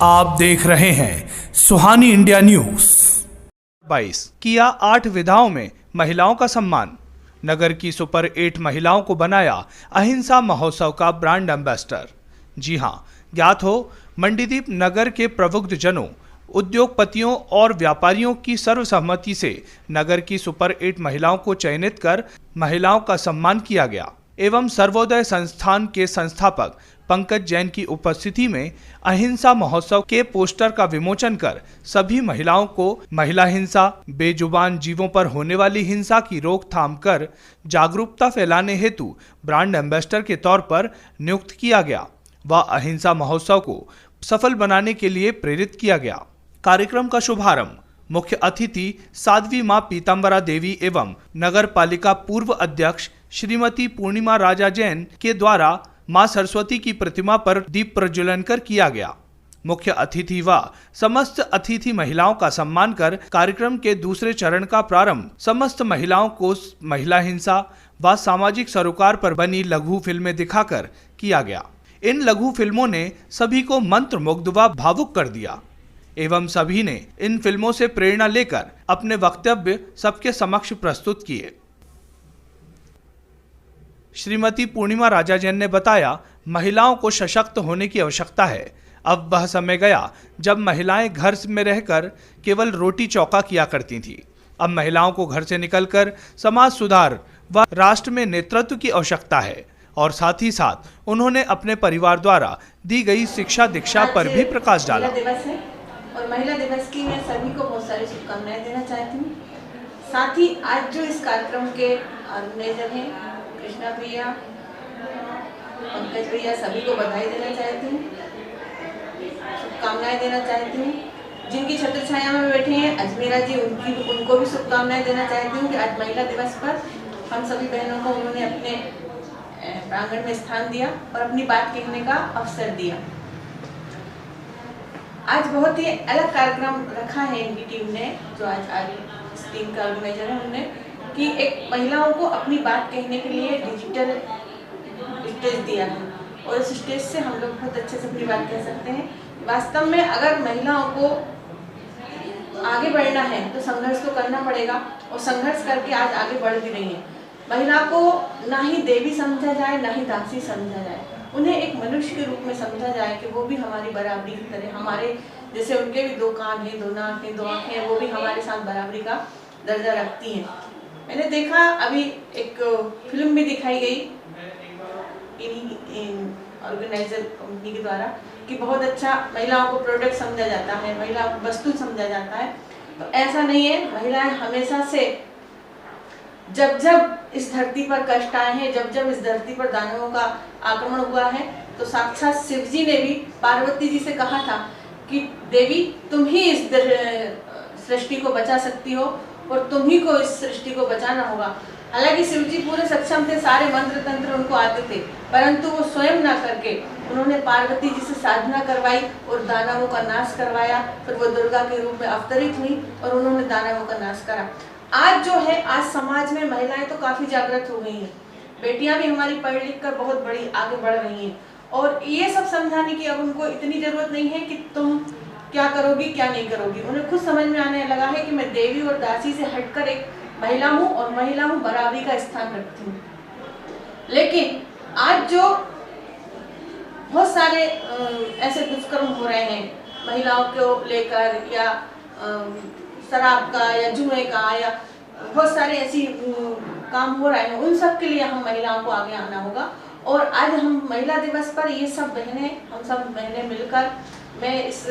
आप देख रहे हैं सुहानी इंडिया न्यूज। 22 किया 8 विधाओं में महिलाओं का सम्मान। नगर की सुपर 8 महिलाओं को बनाया अहिंसा महोत्सव का ब्रांड एम्बेसडर। जी हां, ज्ञात हो मंडीदीप नगर के प्रबुद्ध जनों, उद्योगपतियों और व्यापारियों की सर्वसम्मति से नगर की सुपर 8 महिलाओं को चयनित कर महिलाओं का सम्मान किया गया एवं सर्वोदय संस्थान के संस्थापक पंकज जैन की उपस्थिति में अहिंसा महोत्सव के पोस्टर का विमोचन कर सभी महिलाओं को महिला हिंसा, बेजुबान जीवों पर होने वाली हिंसा की रोकथाम कर जागरूकता फैलाने हेतु ब्रांड एम्बेसडर के तौर पर नियुक्त किया गया व अहिंसा महोत्सव को सफल बनाने के लिए प्रेरित किया गया। कार्यक्रम का शुभारंभ मुख्य अतिथि साध्वी मां पीतांबरा देवी एवं नगर पालिका पूर्व अध्यक्ष श्रीमती पूर्णिमा राजा जैन के द्वारा मां सरस्वती की प्रतिमा पर दीप प्रज्वलन कर किया गया। मुख्य अतिथि व समस्त अतिथि महिलाओं का सम्मान कर कार्यक्रम के दूसरे चरण का प्रारंभ समस्त महिलाओं को महिला हिंसा व सामाजिक सरोकार पर बनी लघु फिल्में दिखाकर किया गया। इन लघु फिल्मों ने सभी को मंत्रमुग्ध व भावुक कर दिया एवं सभी ने इन फिल्मों से प्रेरणा लेकर अपने वक्तव्य सबके समक्ष प्रस्तुत किए। श्रीमती पूर्णिमा राजा जैन ने बताया, महिलाओं को सशक्त होने की आवश्यकता है। अब वह समय गया जब महिलाएं घर में रहकर केवल रोटी चौका किया करती थी। अब महिलाओं को घर से निकलकर समाज सुधार व राष्ट्र में नेतृत्व की आवश्यकता है और साथ ही साथ उन्होंने अपने परिवार द्वारा दी गई शिक्षा दीक्षा पर भी प्रकाश डाला। दिवस है और महिला दिवस की मैं सभी को बहुत सारी शुभकामनाएं देना चाहती हूँ। साथ ही आज जो इस कार्यक्रम के ऑर्गेनाइजर हैं कृष्णा भैया, पंकज भैया, सभी को बधाई देना चाहती हूँ, शुभकामनाएं देना चाहती हूँ। जिनकी छत्र छाया में बैठे हैं अजमेरा जी, उनको भी शुभकामनाएं देना चाहती हूँ कि आज महिला दिवस पर हम सभी बहनों को उन्होंने अपने प्रांगण में स्थान दिया और अपनी बात कहने का अवसर दिया। आज बहुत ही अलग कार्यक्रम रखा है इनकी टीम ने, जो आज इस टीम का ऑर्गेनाइजर है उन्होंने, कि एक महिलाओं को अपनी बात कहने के लिए डिजिटल स्टेज दिया है और इस स्टेज से हम लोग बहुत अच्छे से अपनी बात कह सकते हैं। वास्तव में अगर महिलाओं को आगे बढ़ना है तो संघर्ष तो करना पड़ेगा और संघर्ष करके आज आगे बढ़ भी रही है। महिला को ना ही देवी समझा जाए ना ही दासी समझा जाए, उन्हें एक मनुष्य के रूप में समझा जाए कि वो भी हमारी बराबरी की तरह, हमारे जैसे उनके भी 2 कान हैं, 2 नाक हैं, 2 आँखें हैं, वो भी हमारे साथ बराबरी का दर्जा रखती हैं। मैंने देखा अभी एक फिल्म भी दिखाई गई ऑर्गेनाइजर कंपनी के द्वारा कि बहुत अच्छा महिलाओं को प्रोडक्ट समझा जाता है, महिलाओं को वस्तु समझा जाता है। तो ऐसा नहीं है, महिलाएं हमेशा से जब जब इस धरती पर कष्ट आए हैं, जब जब इस धरती पर दानवों का आक्रमण हुआ है, तो साक्षात शिव जी ने भी पार्वती जी से कहा था कि देवी तुम ही इस सृष्टि को बचा सकती हो और तुम ही को इस सृष्टि को बचाना होगा। हालांकि शिव जी पूरे सक्षम थे, सारे मंत्र तंत्र उनको आते थे, परंतु वो स्वयं ना करके उन्होंने पार्वती जी से साधना करवाई और दानवों का नाश करवाया। फिर वो दुर्गा के रूप में अवतरित हुई और उन्होंने दानवों का नाश करा। आज जो है, आज समाज में महिलाएं तो काफी जागृत हो गई हैं, बेटियां भी हमारी पढ़ लिख कर बहुत बड़ी आगे बढ़ रही हैं और ये सब समझाने की अब उनको इतनी जरूरत नहीं है कि तुम क्या करोगी क्या नहीं करोगी। उन्हें खुद समझ में आने लगा है कि मैं देवी और दासी से हटकर एक महिला हूँ और महिला हूँ बराबरी का स्थान रखती हूँ। लेकिन आज जो बहुत सारे ऐसे दुष्कर्म हो रहे हैं महिलाओं को लेकर, या शराब का या जुए का या बहुत सारे ऐसी काम हो रहे हैं, उन सब के लिए हम महिलाओं को आगे आना होगा। और आज हम महिला दिवस पर ये सब बहनें, हम सब बहनें मिलकर, मैं इस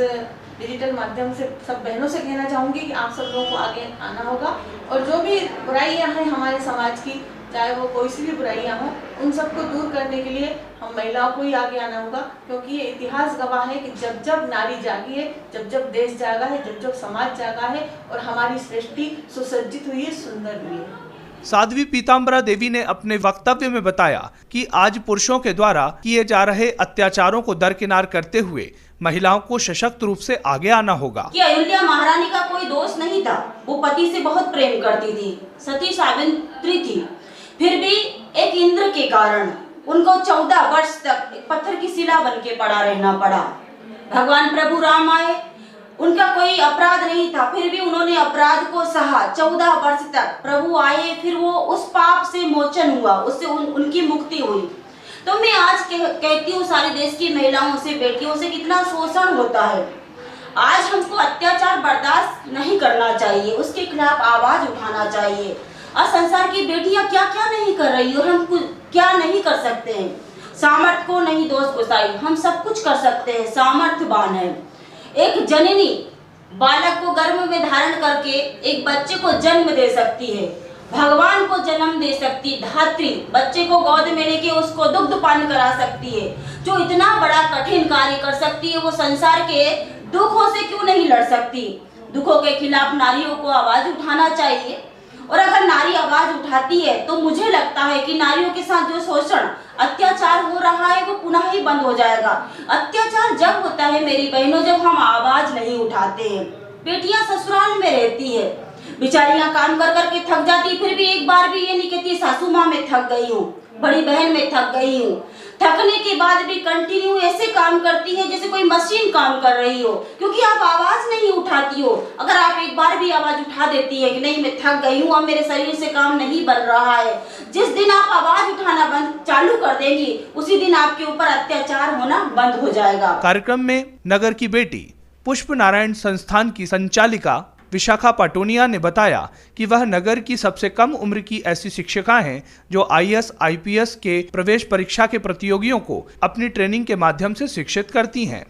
डिजिटल माध्यम से सब बहनों से कहना चाहूँगी कि आप सब लोगों को आगे आना होगा और जो भी बुराइयां हैं हमारे समाज की, चाहे वो कोई सी भी बुराइयां हों, उन सबको दूर करने के लिए हम महिलाओं को ही आगे आना होगा। क्योंकि ये इतिहास गवाह है कि जब जब नारी जागी है, जब जब देश जागा है, जब जब समाज जागा है और हमारी सृष्टि सुसज्जित हुई है, सुंदर हुई है। साध्वी पीतांबरा देवी ने अपने वक्तव्य में बताया कि आज पुरुषों के द्वारा किए जा रहे अत्याचारों को दरकिनार करते हुए महिलाओं को सशक्त रूप से आगे आना होगा। कि अहिल्या महारानी का कोई दोष नहीं था, वो पति से बहुत प्रेम करती थी, सती सावित्री थी, फिर भी एक इंद्र के कारण उनको 14 वर्ष तक एक पत्थर की शिला बन के पड़ा रहना पड़ा। भगवान प्रभु राम आए, उनका कोई अपराध नहीं था, फिर भी उन्होंने अपराध को सहा। 14 वर्ष तक प्रभु आए, फिर वो उस पाप से मोचन हुआ, उससे उनकी मुक्ति हुई। तो मैं आज कहती हूँ सारे देश की महिलाओं से, बेटियों से, कितना शोषण होता है। आज हमको अत्याचार बर्दाश्त नहीं करना चाहिए, उसके खिलाफ आवाज उठाना चाहिए। और संसार की बेटियां क्या क्या नहीं कर रही और हम क्या नहीं कर सकते हैं। सामर्थ्य को नहीं दोष गुसाई, हम सब कुछ कर सकते हैं, सामर्थ्यवान है। एक जननी बालक को गर्भ में धारण करके एक बच्चे को जन्म दे सकती है, भगवान को जन्म दे सकती है। धात्री बच्चे को गोद में लेके उसको दुग्ध पान करा सकती है। जो इतना बड़ा कठिन कार्य कर सकती है, वो संसार के दुखों से क्यों नहीं लड़ सकती। दुखों के खिलाफ नारियों को आवाज उठाना चाहिए। और अगर नारी आवाज उठाती है तो मुझे लगता है कि नारियों के साथ जो शोषण अत्याचार हो रहा है वो पुनः ही बंद हो जाएगा। अत्याचार जब होता है मेरी बहनों, जब हम आवाज नहीं उठाते हैं। बेटियां ससुराल में रहती है, बेचारियां काम कर करके थक जाती, फिर भी एक बार भी ये नहीं कहती सासू माँ में थक गई हूँ, बड़ी बहन में थक गई हूँ। थकने के बाद भी कंटिन्यू ऐसे काम करती है जैसे कोई मशीन काम कर रही हो, क्योंकि आप आवाज नहीं उठाती हो। अगर आप एक बार भी आवाज उठा देती है कि नहीं मैं थक गई हूँ, अब मेरे शरीर से काम नहीं बन रहा है, जिस दिन आप आवाज उठाना बंद चालू कर देंगी, उसी दिन आपके ऊपर अत्याचार होना बंद हो जाएगा। कार्यक्रम में नगर की बेटी पुष्प नारायण संस्थान की संचालिका विशाखा पाटोनिया ने बताया कि वह नगर की सबसे कम उम्र की ऐसी शिक्षिका हैं जो IAS IPS के प्रवेश परीक्षा के प्रतियोगियों को अपनी ट्रेनिंग के माध्यम से शिक्षित करती हैं।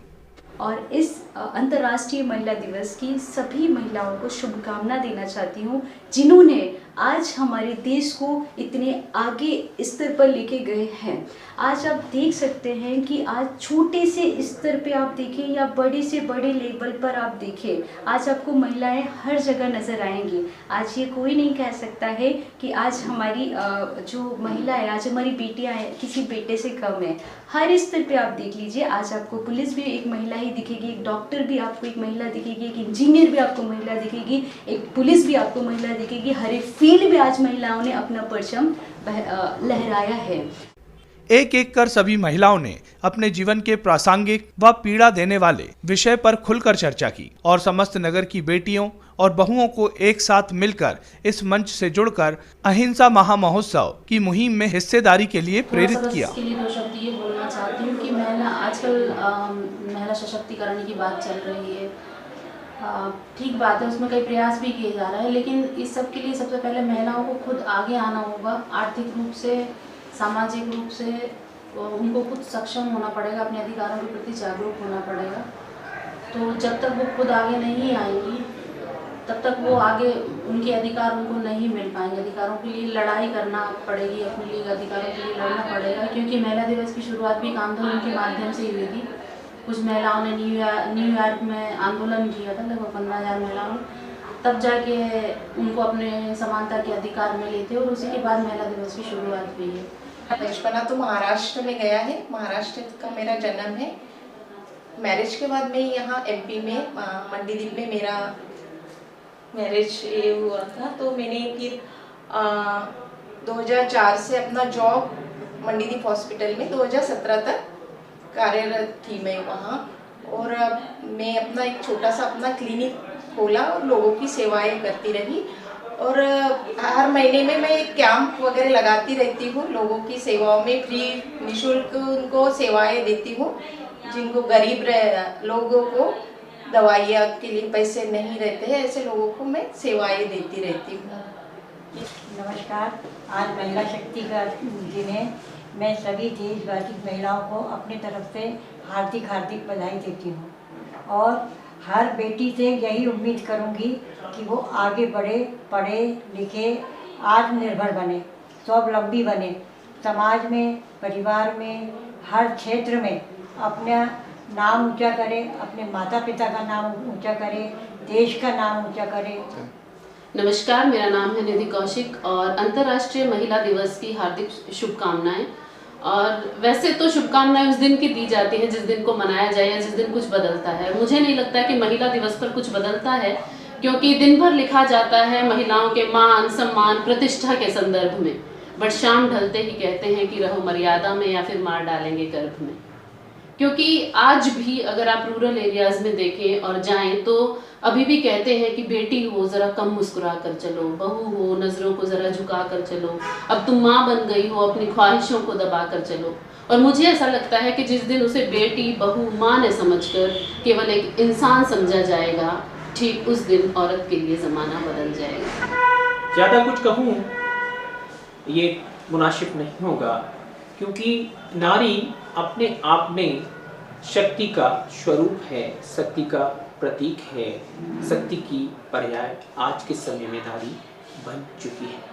और इस अंतर्राष्ट्रीय महिला दिवस की सभी महिलाओं को शुभकामना देना चाहती हूँ, जिन्होंने आज हमारे देश को इतने आगे स्तर पर लेके गए हैं। आज आप देख सकते हैं कि आज छोटे से स्तर पे आप देखें या बड़े से बड़े लेवल पर आप देखें, आज आपको महिलाएं हर जगह नज़र आएंगी। आज ये कोई नहीं कह सकता है कि आज हमारी जो महिला है, आज हमारी बेटियां हैं किसी बेटे से कम है। हर स्तर पे आप देख लीजिए, आज आपको पुलिस भी एक महिला ही दिखेगी, एक डॉक्टर भी आपको एक महिला दिखेगी, एक इंजीनियर भी आपको महिला दिखेगी, एक पुलिस भी आपको महिला दिखेगी। हर एक फील्ड में आज महिलाओं ने अपना परचम लहराया है। एक एक कर सभी महिलाओं ने अपने जीवन के प्रासंगिक व पीड़ा देने वाले विषय पर खुलकर चर्चा की और समस्त नगर की बेटियों और बहुओं को एक साथ मिलकर इस मंच से जुड़कर अहिंसा महामहोत्सव की मुहिम में हिस्सेदारी के लिए प्रेरित किया। इसके लिए 2 शब्द ये बोलना चाहती हूँ कि आजकल महिला सशक्तिकरण की बात चल रही है। ठीक बात है, उसमें कई प्रयास भी किए जा रहे हैं, लेकिन इस सब के लिए सबसे पहले महिलाओं को खुद आगे आना होगा। आर्थिक रूप से, सामाजिक रूप से उनको खुद सक्षम होना पड़ेगा, अपने अधिकारों के प्रति जागरूक होना पड़ेगा। तो जब तक वो खुद आगे नहीं आएंगी तब तक वो आगे उनके अधिकार उनको नहीं मिल पाएंगे। अधिकारों के लिए लड़ाई करना पड़ेगी, अपने लिए अधिकारों के लिए लड़ना पड़ेगा। क्योंकि महिला दिवस की शुरुआत भी एक आंदोलन के माध्यम से ही हुई थी। कुछ महिलाओं ने न्यूयॉर्क में आंदोलन किया था, लगभग 15,000 महिलाओं, तब जाके उनको अपने समानता के अधिकार मिले थे और उसी के बाद महिला दिवस की शुरुआत हुई है। बचपना तो महाराष्ट्र में गया है, महाराष्ट्र का मेरा जन्म है। मैरिज के बाद मैं यहाँ MP में मंडीदीप में मेरा मैरिज हुआ था। तो मैंने फिर 2004 से अपना जॉब मंडीदीप हॉस्पिटल में 2017 तक कार्यरत थी मैं वहाँ। और मैं अपना एक छोटा सा अपना क्लिनिक खोला और लोगों की सेवाएं करती रही। और हर महीने में मैं कैंप वगैरह लगाती रहती हूँ, लोगों की सेवाओं में फ्री निःशुल्क उनको सेवाएं देती हूँ। जिनको गरीब लोगों को दवाइयाँ के लिए पैसे नहीं रहते हैं, ऐसे लोगों को मैं सेवाएं देती रहती हूँ। नमस्कार, आज महिला शक्ति का दिन है। मैं सभी देशवासी महिलाओं को अपनी तरफ से हार्दिक बधाई देती हूँ और हर बेटी से यही उम्मीद करूँगी कि वो आगे बढ़े, पढ़े लिखे, आत्मनिर्भर बने, स्वावलंबी बने, समाज में, परिवार में, हर क्षेत्र में अपना नाम ऊंचा करे, अपने माता पिता का नाम ऊंचा करे, देश का नाम ऊंचा करे। नमस्कार, मेरा नाम है निधि कौशिक और अंतर्राष्ट्रीय महिला दिवस की हार्दिक शुभकामनाएं। और वैसे तो शुभकामनाएं उस दिन की दी जाती हैं जिस दिन को मनाया जाए या जिस दिन कुछ बदलता है। मुझे नहीं लगता कि महिला दिवस पर कुछ बदलता है, क्योंकि दिन भर लिखा जाता है महिलाओं के मान, सम्मान, प्रतिष्ठा के संदर्भ में, बट शाम ढलते ही कहते हैं कि रहो मर्यादा में या फिर मार डालेंगे गर्भ में। क्योंकि आज भी अगर आप रूरल एरियाज में देखें और जाएं तो अभी भी कहते हैं कि बेटी हो ज़रा कम मुस्कुरा कर चलो, बहू हो नज़रों को ज़रा झुका कर चलो, अब तुम माँ बन गई हो अपनी ख्वाहिशों को दबा कर चलो। और मुझे ऐसा लगता है कि जिस दिन उसे बेटी, बहू, माँ ने समझकर केवल एक इंसान समझा जाएगा, ठीक उस दिन औरत के लिए ज़माना बदल जाएगा। ज़्यादा कुछ कहूँ ये मुनासिब नहीं होगा, क्योंकि नारी अपने आप में शक्ति का स्वरूप है, शक्ति का प्रतीक है, शक्ति की पर्याय आज के समय में नारी बन चुकी है।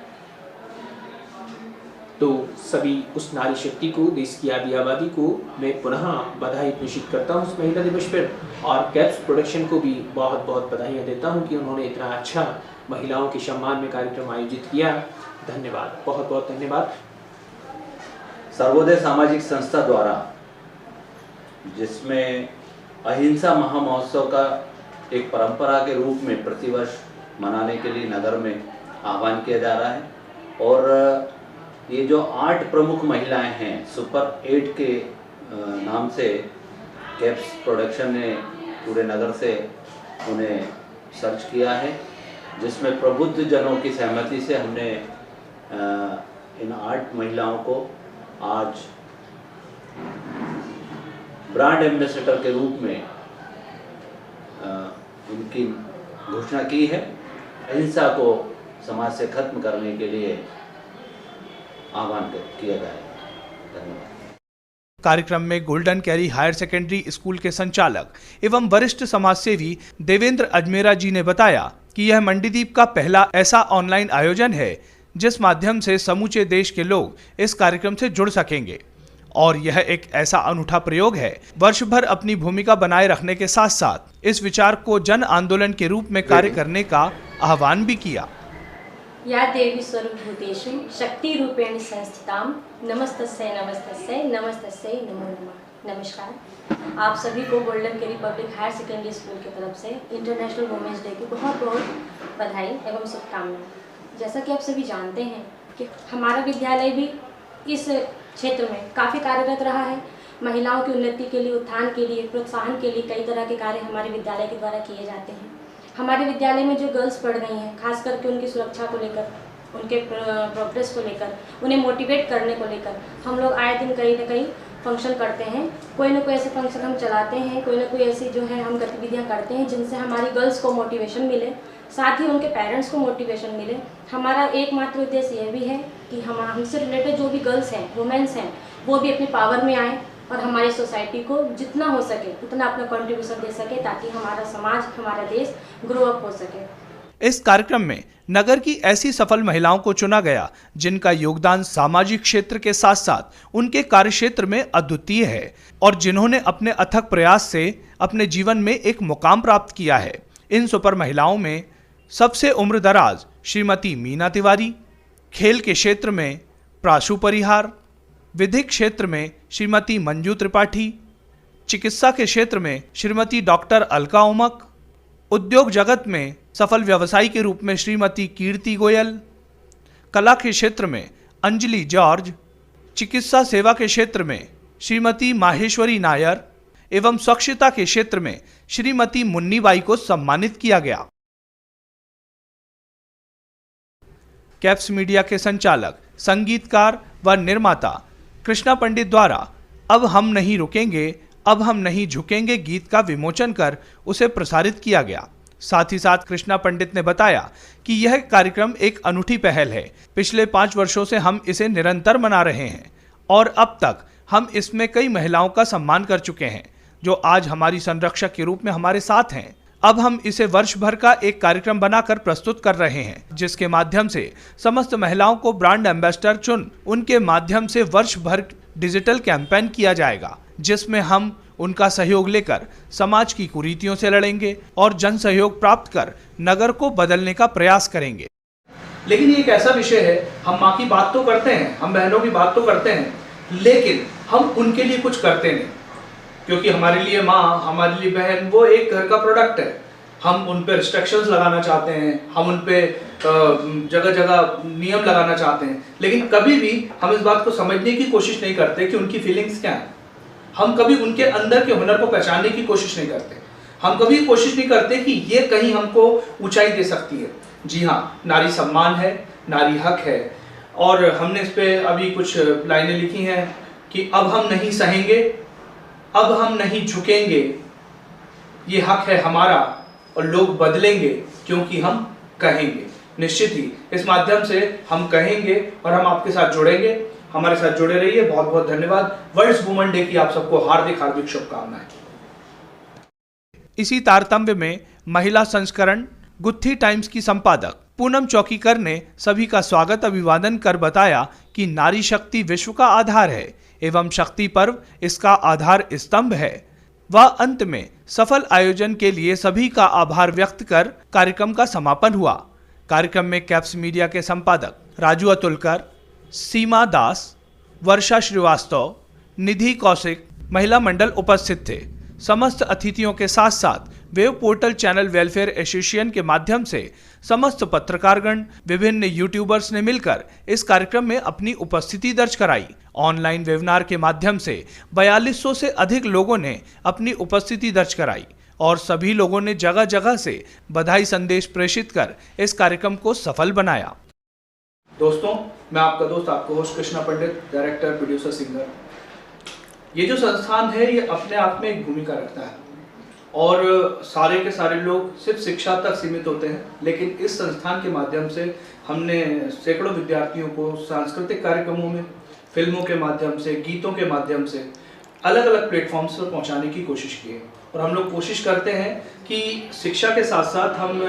तो सभी उस नारी शक्ति को, देश की आधी आबादी को मैं पुनः बधाई प्रेषित करता हूँ इस महिला दिवस पर, और कैप्स प्रोडक्शन को भी बहुत बहुत बधाइयाँ देता हूँ कि उन्होंने इतना अच्छा महिलाओं के सम्मान में कार्यक्रम आयोजित किया। धन्यवाद, बहुत बहुत धन्यवाद। सर्वोदय सामाजिक संस्था द्वारा, जिसमें अहिंसा महामहोत्सव का एक परंपरा के रूप में प्रतिवर्ष मनाने के लिए नगर में आह्वान किया जा रहा है, और ये जो 8 प्रमुख महिलाएं हैं सुपर 8 के नाम से कैप्स प्रोडक्शन ने पूरे नगर से उन्हें सर्च किया है, जिसमें प्रबुद्ध जनों की सहमति से हमने इन 8 महिलाओं को आज ब्रांड एम्बेसडर के रूप में उनकी घोषणा की है। अहिंसा को समाज से खत्म करने के लिए आह्वान किया गया है। धन्यवाद। कार्यक्रम में golden carry higher secondary school के संचालक एवं वरिष्ठ समाजसेवी देवेंद्र अजमेरा जी ने बताया कि यह मंडीदीप का पहला ऐसा ऑनलाइन आयोजन है जिस माध्यम से समूचे देश के लोग इस कार्यक्रम से जुड़ सकेंगे, और यह एक ऐसा अनूठा प्रयोग है। वर्ष भर अपनी भूमिका बनाए रखने के साथ साथ इस विचार को जन आंदोलन के रूप में कार्य करने का आह्वान भी किया। या देवी सर्वभूतेषु शक्ति रूपेण संस्थितां नमस्तस्यै नमस्तस्यै नमस्तस्यै नमो नमः। नमस्कार, आप सभी को golden carry public higher secondary school की तरफ से इंटरनेशनल वुमेंस डे की बहुत बहुत बधाई एवं शुभकामनाएं। जैसा कि आप सभी जानते हैं कि हमारा विद्यालय भी इस क्षेत्र में काफ़ी कार्यरत रहा है। महिलाओं की उन्नति के लिए, उत्थान के लिए, प्रोत्साहन के लिए कई तरह के कार्य हमारे विद्यालय के द्वारा किए जाते हैं। हमारे विद्यालय में जो गर्ल्स पढ़ रही हैं, खास करके उनकी सुरक्षा को लेकर, उनके प्रोग्रेस को लेकर, उन्हें मोटिवेट करने को लेकर हम लोग आए दिन कहीं ना कहीं फंक्शन करते हैं। कोई ना कोई ऐसे फंक्शन हम चलाते हैं, कोई ना कोई ऐसी जो है हम गतिविधियां करते हैं जिनसे हमारी गर्ल्स को मोटिवेशन मिले, साथ ही उनके पेरेंट्स को मोटिवेशन मिले। हमारा एकमात्र उद्देश्य यह भी है कि हमसे रिलेटेड जो भी गर्ल्स हैं, वुमेन्स हैं, वो भी अपनी पावर में आए और हमारी सोसाइटी को जितना हो सके उतना अपना कंट्रीब्यूशन दे सके, ताकि हमारा समाज, हमारा देश ग्रो अप हो सके। इस कार्यक्रम में नगर की ऐसी सफल महिलाओं को चुना गया जिनका योगदान सामाजिक क्षेत्र के साथ साथ उनके कार्यक्षेत्र में अद्वितीय है और जिन्होंने अपने अथक प्रयास से अपने जीवन में एक मुकाम प्राप्त किया है। इन सुपर महिलाओं में सबसे उम्रदराज श्रीमती मीना तिवारी, खेल के क्षेत्र में प्राशु परिहार, विधिक क्षेत्र में श्रीमती मंजू त्रिपाठी, चिकित्सा के क्षेत्र में श्रीमती डॉक्टर अलका उमक, उद्योग जगत में सफल व्यवसायी के रूप में श्रीमती कीर्ति गोयल, कला के क्षेत्र में अंजलि जॉर्ज, चिकित्सा सेवा के क्षेत्र में श्रीमती माहेश्वरी नायर एवं स्वच्छता के क्षेत्र में श्रीमती मुन्नीबाई को सम्मानित किया गया। कैप्स मीडिया के संचालक, संगीतकार व निर्माता कृष्णा पंडित द्वारा अब हम नहीं रुकेंगे, अब हम नहीं झुकेंगे गीत का विमोचन कर उसे प्रसारित किया गया। साथ ही साथ कृष्णा पंडित ने बताया कि यह कार्यक्रम एक अनूठी पहल है। पिछले 5 वर्षों से हम इसे निरंतर मना रहे हैं और अब तक हम इसमें कई महिलाओं का सम्मान कर चुके हैं जो आज हमारी संरक्षक के रूप में हमारे साथ हैं। अब हम इसे वर्ष भर का एक कार्यक्रम बनाकर प्रस्तुत कर रहे हैं, जिसके माध्यम से समस्त महिलाओं को ब्रांड एम्बेसडर चुन उनके माध्यम से वर्ष भर डिजिटल कैंपेन किया जाएगा, जिसमें हम उनका सहयोग लेकर समाज की कुरीतियों से लड़ेंगे और जन सहयोग प्राप्त कर नगर को बदलने का प्रयास करेंगे। लेकिन ये एक ऐसा विषय है, हम माँ की बात तो करते हैं, हम बहनों की बात तो करते हैं, लेकिन हम उनके लिए कुछ करते नहीं, क्योंकि हमारे लिए माँ, हमारे लिए बहन वो एक घर का प्रोडक्ट है। हम उन पे रिस्ट्रिक्शंस लगाना चाहते हैं, हम उन पे जगह जगह नियम लगाना चाहते हैं, लेकिन कभी भी हम इस बात को समझने की कोशिश नहीं करते कि उनकी फीलिंग्स क्या हैं। हम कभी उनके अंदर के हुनर को पहचानने की कोशिश नहीं करते। हम कभी कोशिश नहीं करते कि ये कहीं हमको ऊंचाई दे सकती है। जी हाँ, नारी सम्मान है, नारी हक है। और हमने इस पे अभी कुछ लाइनें लिखी हैं कि अब हम नहीं सहेंगे, अब हम नहीं झुकेंगे, ये हक है हमारा और लोग बदलेंगे क्योंकि हम कहेंगे। निश्चित ही इस माध्यम से हम कहेंगे और हम आपके साथ जुड़ेंगे। हमारे साथ जुड़े रहिए। बहुत बहुत धन्यवाद। वर्ल्ड वुमेन डे की आप सबको हार्दिक हार्दिक शुभकामनाएं। इसी तारतम्य में महिला संस्करण गुत्थी टाइम्स की संपादक पूनम चौकीकर ने सभी का स्वागत अभिवादन कर बताया कि नारी शक्ति विश्व का आधार है एवं शक्ति पर्व इसका आधार स्तंभ है। वह अंत में सफल आयोजन के लिए सभी का आभार व्यक्त कर कार्यक्रम का समापन हुआ। कार्यक्रम में कैप्स मीडिया के संपादक राजू अतुलकर, सीमा दास, वर्षा श्रीवास्तव, निधि कौशिक, महिला मंडल उपस्थित थे। समस्त अतिथियों के साथ साथ web portal channel welfare association के माध्यम से समस्त पत्रकारगण, विभिन्न यूट्यूबर्स ने मिलकर इस कार्यक्रम में अपनी उपस्थिति दर्ज कराई। ऑनलाइन वेबिनार के माध्यम से 4200 से अधिक लोगों ने अपनी उपस्थिति दर्ज कराई और सभी लोगों ने जगह जगह से बधाई संदेश प्रेषित कर इस कार्यक्रम को सफल बनाया। दोस्तों, मैं आपका दोस्त, आपका होस्ट कृष्णा पंडित, डायरेक्टर, प्रोड्यूसर, सिंगर। ये जो संस्थान है ये अपने आप में एक भूमिका रखता है और सारे के सारे लोग सिर्फ शिक्षा तक सीमित होते हैं, लेकिन इस संस्थान के माध्यम से हमने सैकड़ों विद्यार्थियों को सांस्कृतिक कार्यक्रमों में, फिल्मों के माध्यम से, गीतों के माध्यम से अलग अलग प्लेटफॉर्म्स पर पहुंचाने की कोशिश की है। और हम लोग कोशिश करते हैं कि शिक्षा के साथ साथ हम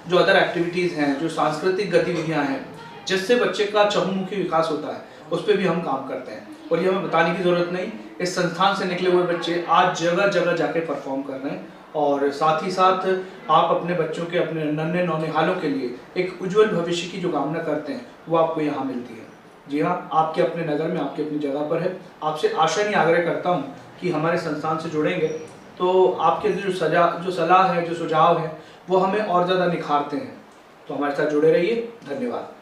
जो अदर एक्टिविटीज़ हैं, जो सांस्कृतिक गतिविधियाँ हैं, जिससे बच्चे का चहुमुखी विकास होता है, उस पर भी हम काम करते हैं। और ये हमें बताने की ज़रूरत नहीं, इस संस्थान से निकले हुए बच्चे आज जगह जगह जाके परफॉर्म कर रहे हैं। और साथ ही साथ आप अपने बच्चों के, अपने नन्हे नौनिहालों के लिए एक उज्जवल भविष्य की जो कामना करते हैं वो आपको यहाँ मिलती है। जी हाँ, आपके अपने नगर में, आपकी अपनी जगह पर है। आपसे आशा नहीं आग्रह करता हूँ कि हमारे संस्थान से जुड़ेंगे तो आपके जो सलाह है, जो सुझाव है, वो हमें और ज़्यादा निखारते हैं। तो हमारे साथ जुड़े रहिए। धन्यवाद।